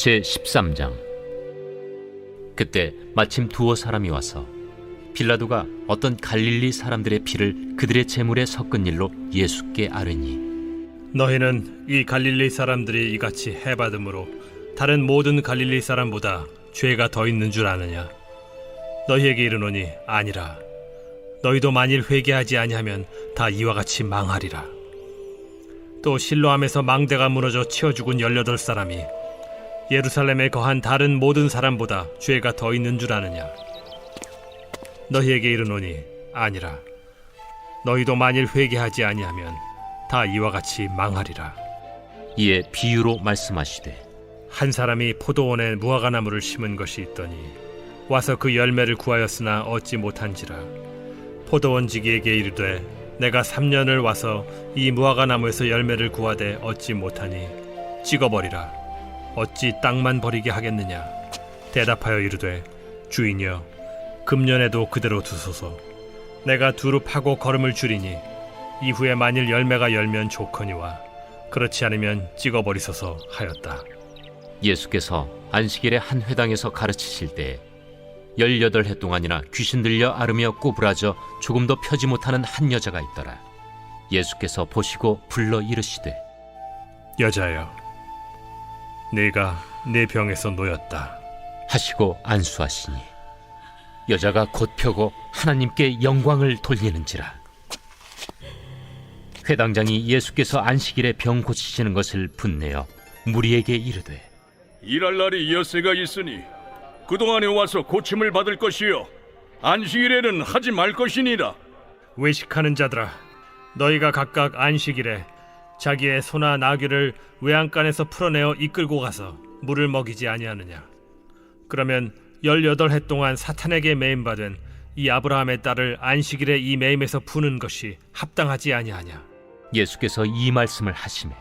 제13장. 그때 마침 두어 사람이 와서 빌라도가 어떤 갈릴리 사람들의 피를 그들의 제물에 섞은 일로 예수께 아뢰니, 너희는 이 갈릴리 사람들이 이같이 해받음으로 다른 모든 갈릴리 사람보다 죄가 더 있는 줄 아느냐? 너희에게 이르노니 아니라. 너희도 만일 회개하지 아니하면 다 이와 같이 망하리라. 또 실로암에서 망대가 무너져 치어 죽은 18사람이 예루살렘에 거한 다른 모든 사람보다 죄가 더 있는 줄 아느냐? 너희에게 이르노니 아니라. 너희도 만일 회개하지 아니하면 다 이와 같이 망하리라. 이에 비유로 말씀하시되, 한 사람이 포도원에 무화과나무를 심은 것이 있더니 와서 그 열매를 구하였으나 얻지 못한지라. 포도원지기에게 이르되, 내가 3년을 와서 이 무화과나무에서 열매를 구하되 얻지 못하니 찍어버리라. 어찌 땅만 버리게 하겠느냐? 대답하여 이르되, 주인이여, 금년에도 그대로 두소서. 내가 두루 파고 거름을 줄이니 이후에 만일 열매가 열면 좋거니와 그렇지 않으면 찍어버리소서 하였다. 예수께서 안식일에 한 회당에서 가르치실 때에 18해 동안이나 귀신 들려 앓으며 꼬부라져 조금도 펴지 못하는 한 여자가 있더라. 예수께서 보시고 불러 이르시되, 여자여, 네가 네 병에서 놓였다 하시고 안수하시니 여자가 곧 펴고 하나님께 영광을 돌리는지라. 회당장이 예수께서 안식일에 병 고치시는 것을 분내어 무리에게 이르되, 일할 날이 엿새가 있으니 그동안에 와서 고침을 받을 것이요 안식일에는 하지 말 것이니라. 외식하는 자들아, 너희가 각각 안식일에 자기의 소나 나귀를 외양간에서 풀어내어 이끌고 가서 물을 먹이지 아니하느냐? 그러면 18해 동안 사탄에게 매임받은 이 아브라함의 딸을 안식일에 이 매임에서 푸는 것이 합당하지 아니하냐? 예수께서 이 말씀을 하시매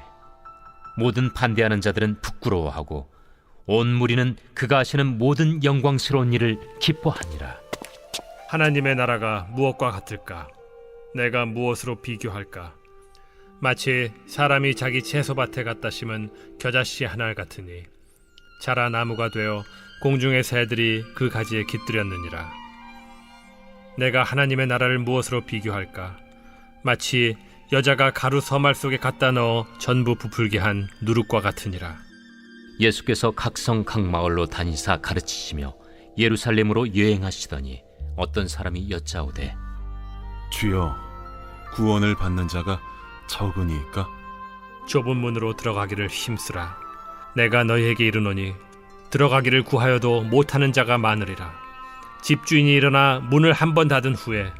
모든 반대하는 자들은 부끄러워하고 온 무리는 그가 하시는 모든 영광스러운 일을 기뻐하니라. 하나님의 나라가 무엇과 같을까? 내가 무엇으로 비교할까? 마치 사람이 자기 채소밭에 갖다 심은 겨자씨 하나 같으니 자라 나무가 되어 공중의 새들이 그 가지에 깃들였느니라. 내가 하나님의 나라를 무엇으로 비교할까? 마치 여자가 가루 서말 속에 갖다 넣어 전부 부풀게 한 누룩과 같으니라. 예수께서 각성 각 마을로 다니사 가르치시며 예루살렘으로 여행하시더니 어떤 사람이 여짜오되, 주여, 구원을 받는 자가 적으니까? 좁은 문으로 들어가기를 힘쓰라. 내가 너희에게 이르노니 들어가기를 구하여도 못하는 자가 많으리라. 집주인이 일어나 문을 한 번 닫은 후에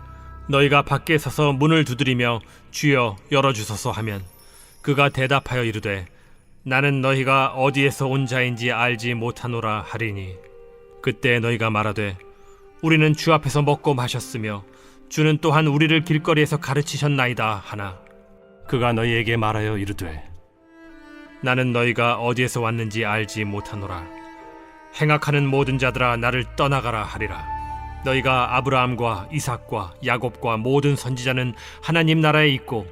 너희가 밖에 서서 문을 두드리며 주여 열어주소서 하면 그가 대답하여 이르되, 나는 너희가 어디에서 온 자인지 알지 못하노라 하리니 그때 너희가 말하되, 우리는 주 앞에서 먹고 마셨으며 주는 또한 우리를 길거리에서 가르치셨나이다 하나, 그가 너희에게 말하여 이르되, 나는 너희가 어디에서 왔는지 알지 못하노라. 행악하는 모든 자들아 나를 떠나가라 하리라. 너희가 아브라함과 이삭과 야곱과 모든 선지자는 하나님 나라에 있고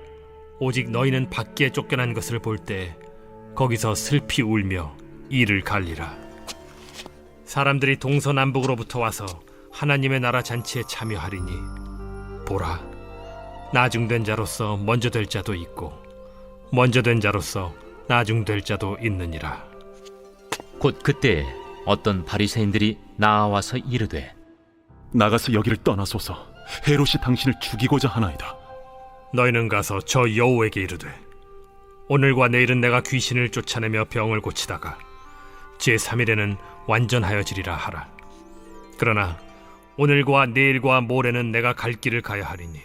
오직 너희는 밖에 쫓겨난 것을 볼 때 거기서 슬피 울며 이를 갈리라. 사람들이 동서남북으로부터 와서 하나님의 나라 잔치에 참여하리니 보라, 나중된 자로서 먼저 될 자도 있고 먼저 된 자로서 나중될 자도 있느니라. 곧 그때에 어떤 바리새인들이 나와서 이르되, 나가서 여기를 떠나소서. 헤롯이 당신을 죽이고자 하나이다. 너희는 가서 저 여호에게 이르되, 오늘과 내일은 내가 귀신을 쫓아내며 병을 고치다가 제3일에는 완전하여지리라 하라. 그러나 오늘과 내일과 모레는 내가 갈 길을 가야 하리니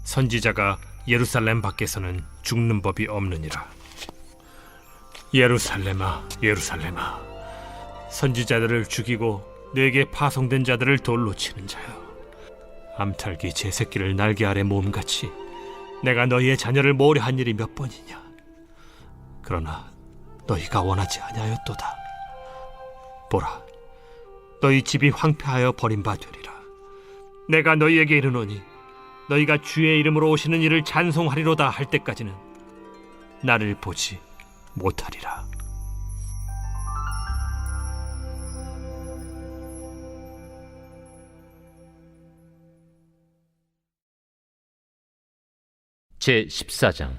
선지자가 예루살렘 밖에서는 죽는 법이 없느니라. 예루살렘아, 예루살렘아, 선지자들을 죽이고 내게 파송된 자들을 돌로 치는 자여, 암탉이 제 새끼를 날개 아래 모음같이 내가 너희의 자녀를 모려한 일이 몇 번이냐? 그러나 너희가 원하지 아니하였도다. 보라, 너희 집이 황폐하여 버림받으리라. 내가 너희에게 이르노니 너희가 주의 이름으로 오시는 이를 찬송하리로다 할 때까지는 나를 보지 못하리라. 제14장.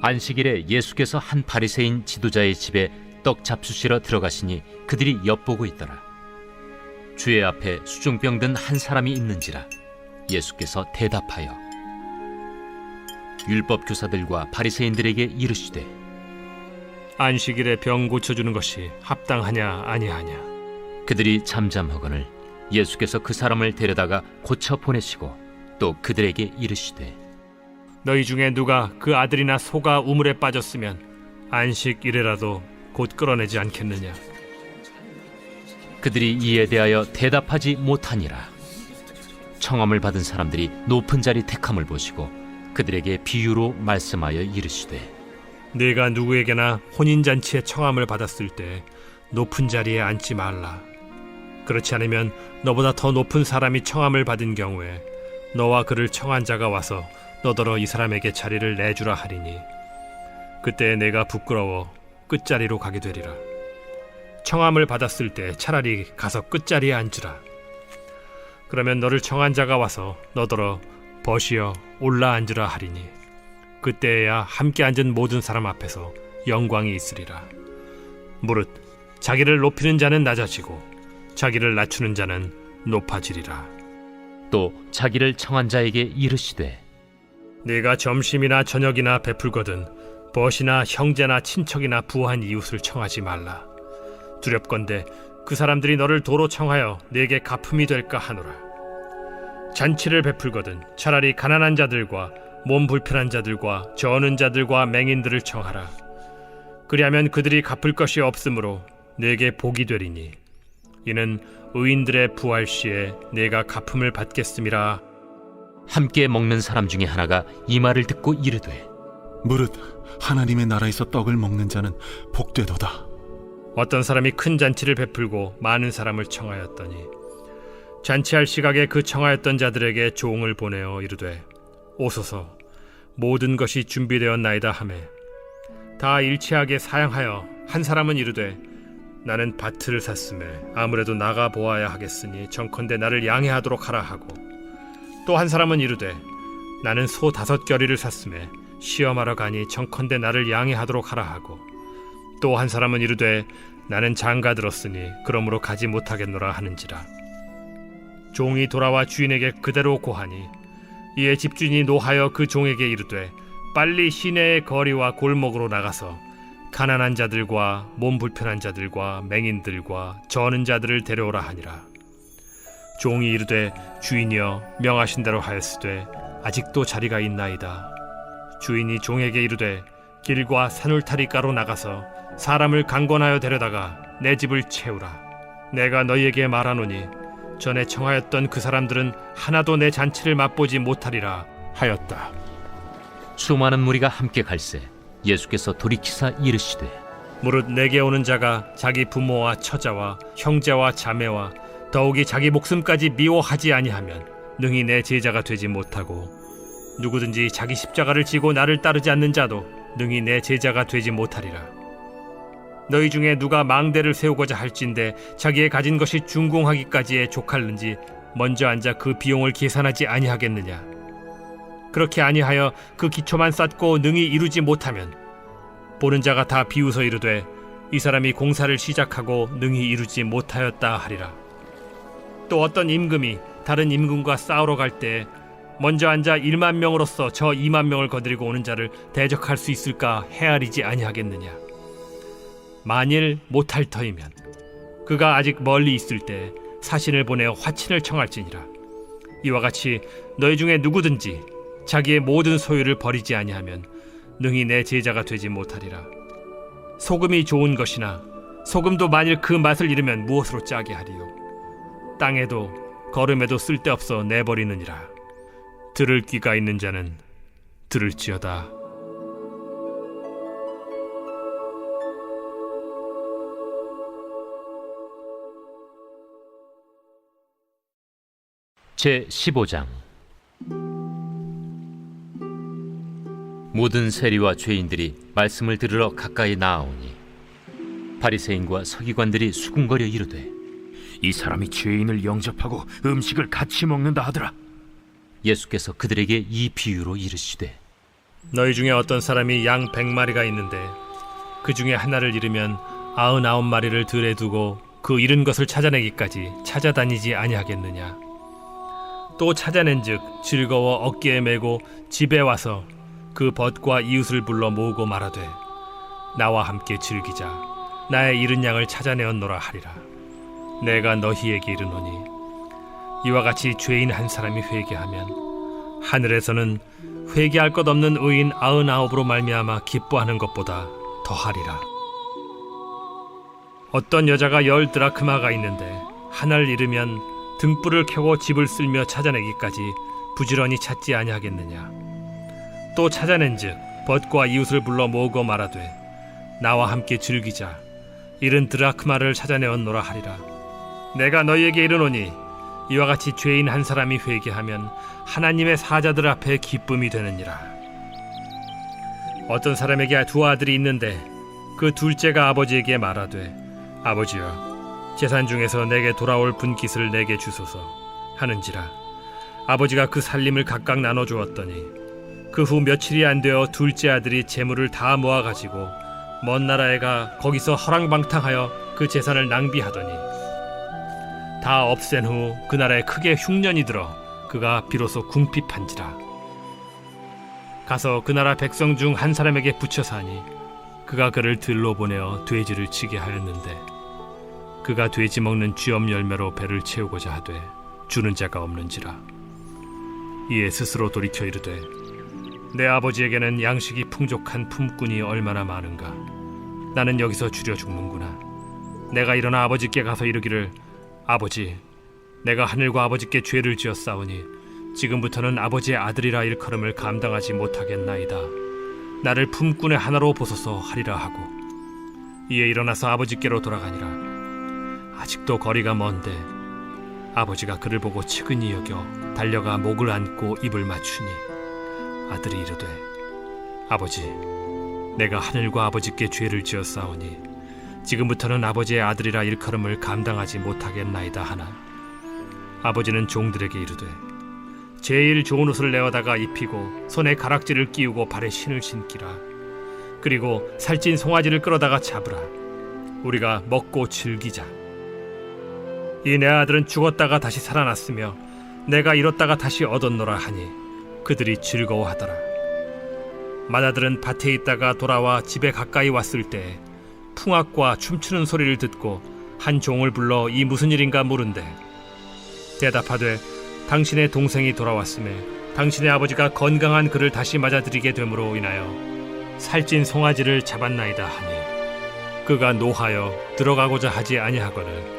안식일에 예수께서 한 바리새인 지도자의 집에 떡 잡수시러 들어가시니 그들이 엿보고 있더라. 주의 앞에 수중병 든 한 사람이 있는지라. 예수께서 대답하여 율법 교사들과 바리새인들에게 이르시되 안식일에 병 고쳐주는 것이 합당하냐 아니하냐. 그들이 잠잠하거늘 예수께서 그 사람을 데려다가 고쳐 보내시고 또 그들에게 이르시되 너희 중에 누가 그 아들이나 소가 우물에 빠졌으면 안식일에라도 곧 끌어내지 않겠느냐. 그들이 이에 대하여 대답하지 못하니라. 청함을 받은 사람들이 높은 자리 택함을 보시고 그들에게 비유로 말씀하여 이르시되 네가 누구에게나 혼인잔치에 청함을 받았을 때 높은 자리에 앉지 말라. 그렇지 않으면 너보다 더 높은 사람이 청함을 받은 경우에 너와 그를 청한 자가 와서 너더러 이 사람에게 자리를 내주라 하리니 그때 내가 부끄러워 끝자리로 가게 되리라. 청함을 받았을 때 차라리 가서 끝자리에 앉으라. 그러면 너를 청한 자가 와서 너더러 벗이여 올라 앉으라 하리니 그때야 함께 앉은 모든 사람 앞에서 영광이 있으리라. 무릇 자기를 높이는 자는 낮아지고 자기를 낮추는 자는 높아지리라. 또 자기를 청한 자에게 이르시되 네가 점심이나 저녁이나 베풀거든 벗이나 형제나 친척이나 부한 이웃을 청하지 말라. 두렵건대 그 사람들이 너를 도로 청하여 네게 갚음이 될까 하노라. 잔치를 베풀거든 차라리 가난한 자들과 몸 불편한 자들과 저는 자들과 맹인들을 청하라. 그리하면 그들이 갚을 것이 없으므로 네게 복이 되리니 이는 의인들의 부활 시에 네가 갚음을 받겠음이라. 함께 먹는 사람 중에 하나가 이 말을 듣고 이르되 무릇 하나님의 나라에서 떡을 먹는 자는 복되도다. 어떤 사람이 큰 잔치를 베풀고 많은 사람을 청하였더니 잔치할 시각에 그 청하였던 자들에게 종을 보내어 이르되 오소서 모든 것이 준비되었나이다 하매 다 일치하게 사양하여 한 사람은 이르되 나는 밭을 샀음에 아무래도 나가 보아야 하겠으니 정컨대 나를 양해하도록 하라 하고 또 한 사람은 이르되 나는 소 5겨리를 샀음에 시험하러 가니 정컨대 나를 양해하도록 하라 하고 또 한 사람은 이르되 나는 장가 들었으니 그러므로 가지 못하겠노라 하는지라. 종이 돌아와 주인에게 그대로 고하니 이에 집주인이 노하여 그 종에게 이르되 빨리 시내의 거리와 골목으로 나가서 가난한 자들과 몸 불편한 자들과 맹인들과 저는 자들을 데려오라 하니라. 종이 이르되 주인이여 명하신 대로 하였으되 아직도 자리가 있나이다. 주인이 종에게 이르되 길과 산울타리가로 나가서 사람을 강권하여 데려다가 내 집을 채우라. 내가 너희에게 말하노니 전에 청하였던 그 사람들은 하나도 내 잔치를 맛보지 못하리라 하였다. 수많은 무리가 함께 갈새 예수께서 돌이키사 이르시되 무릇 내게 오는 자가 자기 부모와 처자와 형제와 자매와 더욱이 자기 목숨까지 미워하지 아니하면 능히 내 제자가 되지 못하고 누구든지 자기 십자가를 지고 나를 따르지 않는 자도 능히 내 제자가 되지 못하리라. 너희 중에 누가 망대를 세우고자 할진대 자기의 가진 것이 준공하기까지에 족할는지 먼저 앉아 그 비용을 계산하지 아니하겠느냐. 그렇게 아니하여 그 기초만 쌓고 능히 이루지 못하면 보는 자가 다 비웃어 이르되 이 사람이 공사를 시작하고 능히 이루지 못하였다 하리라. 또 어떤 임금이 다른 임금과 싸우러 갈 때 먼저 앉아 1만 명으로서 저 2만 명을 거느리고 오는 자를 대적할 수 있을까 헤아리지 아니하겠느냐. 만일 못할 터이면 그가 아직 멀리 있을 때 사신을 보내어 화친을 청할지니라. 이와 같이 너희 중에 누구든지 자기의 모든 소유를 버리지 아니하면 능히 내 제자가 되지 못하리라. 소금이 좋은 것이나 소금도 만일 그 맛을 잃으면 무엇으로 짜게 하리요. 땅에도 거름에도 쓸데없어 내버리느니라. 들을 귀가 있는 자는 들을지어다. 제15장. 모든 세리와 죄인들이 말씀을 들으러 가까이 나아오니 바리새인과 서기관들이 수군거려 이르되 이 사람이 죄인을 영접하고 음식을 같이 먹는다 하더라. 예수께서 그들에게 이 비유로 이르시되 너희 중에 어떤 사람이 양 100마리가 있는데 그 중에 하나를 잃으면 99마리를 들에 두고 그 잃은 것을 찾아내기까지 찾아다니지 아니하겠느냐. 또 찾아낸즉 즐거워 어깨에 메고 집에 와서 그 벗과 이웃을 불러 모으고 말하되 나와 함께 즐기자. 나의 잃은 양을 찾아내었노라 하리라. 내가 너희에게 이르노니 이와 같이 죄인 한 사람이 회개하면 하늘에서는 회개할 것 없는 의인 99으로 말미암아 기뻐하는 것보다 더하리라. 어떤 여자가 10 드라크마가 있는데 하나를 잃으면 등불을 켜고 집을 쓸며 찾아내기까지 부지런히 찾지 아니하겠느냐. 또 찾아낸즉 벗과 이웃을 불러 모으고 말하되 나와 함께 즐기자. 잃은 드라크마를 찾아내었노라 하리라. 내가 너희에게 이르노니 이와 같이 죄인 한 사람이 회개하면 하나님의 사자들 앞에 기쁨이 되느니라. 어떤 사람에게 2 아들이 있는데 그 둘째가 아버지에게 말하되 아버지여 재산 중에서 내게 돌아올 분깃을 내게 주소서 하는지라. 아버지가 그 살림을 각각 나눠주었더니 그 후 며칠이 안 되어 둘째 아들이 재물을 다 모아가지고 먼 나라에 가 거기서 허랑방탕하여 그 재산을 낭비하더니 다 없앤 후 그 나라에 크게 흉년이 들어 그가 비로소 궁핍한지라. 가서 그 나라 백성 중 한 사람에게 붙여 사니 그가 그를 들로 보내어 돼지를 치게 하였는데 그가 돼지 먹는 쥐엄 열매로 배를 채우고자 하되 주는 자가 없는지라. 이에 스스로 돌이켜 이르되 내 아버지에게는 양식이 풍족한 품꾼이 얼마나 많은가. 나는 여기서 줄여 죽는구나. 내가 일어나 아버지께 가서 이르기를 아버지, 내가 하늘과 아버지께 죄를 지었사오니 지금부터는 아버지의 아들이라 일컬음을 감당하지 못하겠나이다. 나를 품꾼의 하나로 보소서 하리라 하고 이에 일어나서 아버지께로 돌아가니라. 아직도 거리가 먼데 아버지가 그를 보고 측은히 여겨 달려가 목을 안고 입을 맞추니 아들이 이르되 아버지, 내가 하늘과 아버지께 죄를 지었사오니 지금부터는 아버지의 아들이라 일컬음을 감당하지 못하겠나이다 하나 아버지는 종들에게 이르되 제일 좋은 옷을 내어다가 입히고 손에 가락지를 끼우고 발에 신을 신기라. 그리고 살찐 송아지를 끌어다가 잡으라. 우리가 먹고 즐기자. 이 내 아들은 죽었다가 다시 살아났으며 내가 잃었다가 다시 얻었노라 하니 그들이 즐거워하더라. 맏아들은 밭에 있다가 돌아와 집에 가까이 왔을 때 풍악과 춤추는 소리를 듣고 한 종을 불러 이 무슨 일인가 물은데 대답하되 당신의 동생이 돌아왔음에 당신의 아버지가 건강한 그를 다시 맞아들이게 됨으로 인하여 살찐 송아지를 잡았나이다 하니 그가 노하여 들어가고자 하지 아니하거늘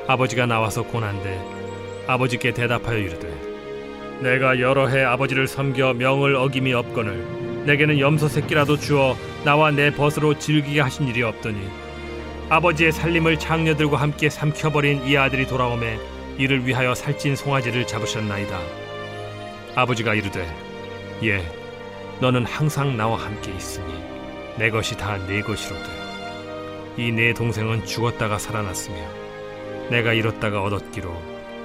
아버지가 나와서 고난데 아버지께 대답하여 이르되 내가 여러 해 아버지를 섬겨 명을 어김이 없거늘 내게는 염소 새끼라도 주어 나와 내 벗으로 즐기게 하신 일이 없더니 아버지의 살림을 장녀들과 함께 삼켜버린 이 아들이 돌아오매 이를 위하여 살찐 송아지를 잡으셨나이다. 아버지가 이르되 예, 너는 항상 나와 함께 있으니 내 것이 다 네 것이로되 이 내 동생은 죽었다가 살아났으며 내가 잃었다가 얻었기로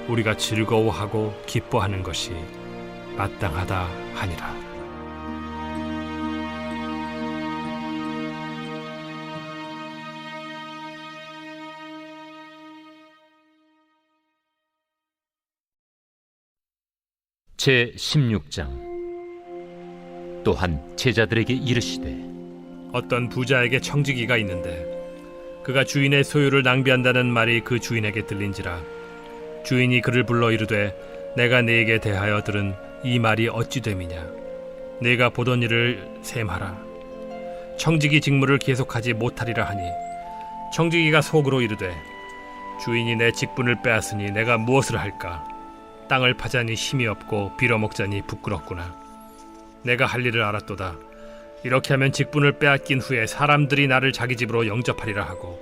우리가 즐거워하고 기뻐하는 것이 마땅하다 하니라. 제 16장. 또한 제자들에게 이르시되 어떤 부자에게 청지기가 있는데 그가 주인의 소유를 낭비한다는 말이 그 주인에게 들린지라. 주인이 그를 불러 이르되 내가 네게 대하여 들은 이 말이 어찌 됨이냐. 네가 보던 일을 셈하라. 청지기 직무를 계속하지 못하리라 하니 청지기가 속으로 이르되 주인이 내 직분을 빼앗으니 내가 무엇을 할까. 땅을 파자니 힘이 없고 빌어먹자니 부끄럽구나. 내가 할 일을 알았도다. 이렇게 하면 직분을 빼앗긴 후에 사람들이 나를 자기 집으로 영접하리라 하고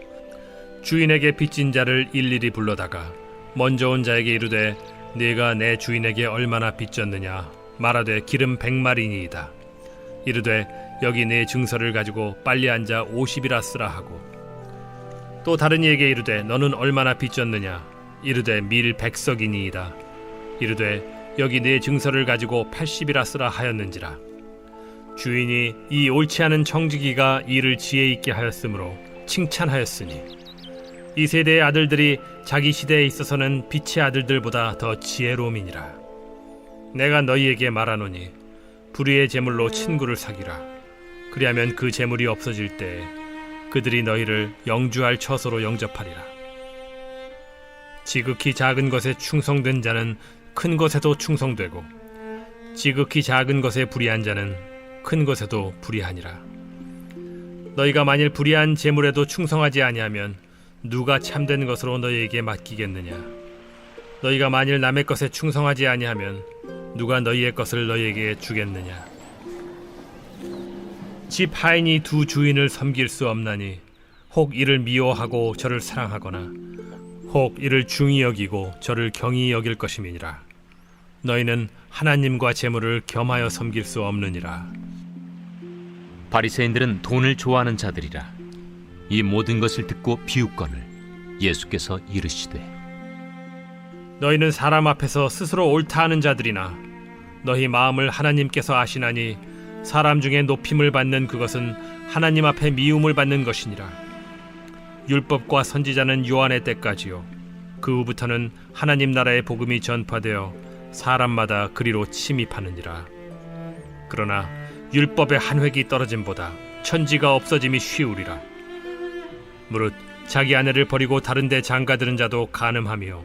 주인에게 빚진 자를 일일이 불러다가 먼저 온 자에게 이르되 네가 내 주인에게 얼마나 빚졌느냐 말하되 기름 100마리니이다. 이르되 여기 네 증서를 가지고 빨리 앉아 50이라 쓰라 하고 또 다른 이에게 이르되 너는 얼마나 빚졌느냐 이르되 밀 100석이니이다. 이르되 여기 내 증서를 가지고 80이라 쓰라 하였는지라. 주인이 이 옳지 않은 청지기가 이를 지혜 있게 하였으므로 칭찬하였으니 이 세대의 아들들이 자기 시대에 있어서는 빛의 아들들보다 더 지혜로움이니라. 내가 너희에게 말하노니 불의의 제물로 친구를 사귀라. 그리하면 그 제물이 없어질 때에 그들이 너희를 영주할 처소로 영접하리라. 지극히 작은 것에 충성된 자는 큰 것에도 충성되고 지극히 작은 것에 불의한 자는 큰 것에도 불의하니라. 너희가 만일 불의한 제물에도 충성하지 아니하면 누가 참된 것으로 너희에게 맡기겠느냐? 너희가 만일 남의 것에 충성하지 아니하면 누가 너희의 것을 너희에게 주겠느냐? 집 하인이 두 주인을 섬길 수 없나니 혹 이를 미워하고 저를 사랑하거나 혹 이를 중히 여기고 저를 경히 여길 것임이니라. 너희는 하나님과 재물을 겸하여 섬길 수 없느니라. 바리새인들은 돈을 좋아하는 자들이라. 이 모든 것을 듣고 비웃거늘 예수께서 이르시되 너희는 사람 앞에서 스스로 옳다 하는 자들이나 너희 마음을 하나님께서 아시나니 사람 중에 높임을 받는 그것은 하나님 앞에 미움을 받는 것이니라. 율법과 선지자는 요한의 때까지요 그 후부터는 하나님 나라의 복음이 전파되어 사람마다 그리로 침입하느니라. 그러나 율법의 한 획이 떨어짐보다 천지가 없어짐이 쉬우리라. 무릇 자기 아내를 버리고 다른 데 장가드는 자도 간음하며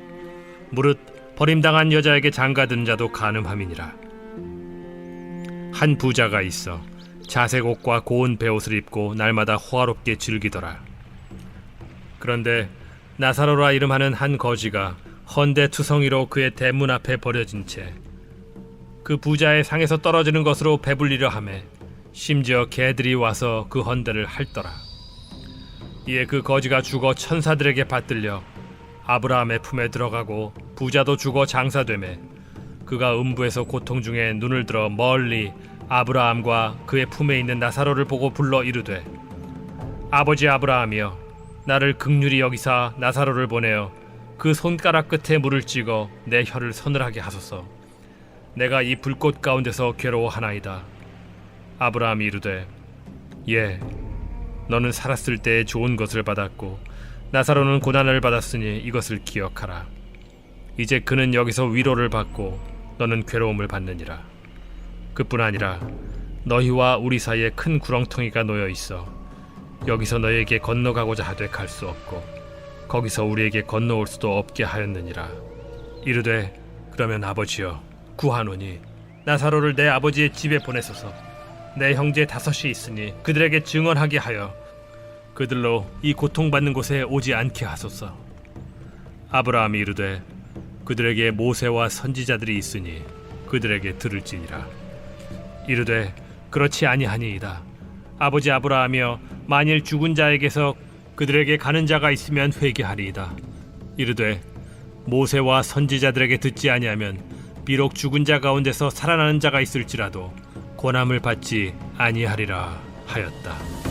무릇 버림당한 여자에게 장가드는 자도 간음함이니라. 한 부자가 있어 자색 옷과 고운 베옷을 입고 날마다 호화롭게 즐기더라. 그런데 나사로라 이름하는 한 거지가 헌데 투성이로 그의 대문 앞에 버려진 채 그 부자의 상에서 떨어지는 것으로 배불리려 하매 심지어 개들이 와서 그 헌데를 핥더라. 이에 그 거지가 죽어 천사들에게 받들려 아브라함의 품에 들어가고 부자도 죽어 장사되매 그가 음부에서 고통 중에 눈을 들어 멀리 아브라함과 그의 품에 있는 나사로를 보고 불러 이르되 아버지 아브라함이여 나를 긍휼히 여기사 나사로를 보내어 그 손가락 끝에 물을 찍어 내 혀를 서늘하게 하소서. 내가 이 불꽃 가운데서 괴로워하나이다. 아브라함이 이르되 예 너는 살았을 때에 좋은 것을 받았고 나사로는 고난을 받았으니 이것을 기억하라. 이제 그는 여기서 위로를 받고 너는 괴로움을 받느니라. 그뿐 아니라 너희와 우리 사이에 큰 구렁텅이가 놓여 있어 여기서 너희에게 건너가고자 하되 갈 수 없고 거기서 우리에게 건너올 수도 없게 하였느니라. 이르되 그러면 아버지여 구하노니 나사로를 내 아버지의 집에 보내소서. 내 형제 5이 있으니 그들에게 증언하게 하여 그들로 이 고통받는 곳에 오지 않게 하소서. 아브라함이 이르되 그들에게 모세와 선지자들이 있으니 그들에게 들을지니라. 이르되 그렇지 아니하니이다. 아버지 아브라함이여 만일 죽은 자에게서 그들에게 가는 자가 있으면 회개하리이다. 이르되 모세와 선지자들에게 듣지 아니하면 비록 죽은 자 가운데서 살아나는 자가 있을지라도 고난을 받지 아니하리라 하였다.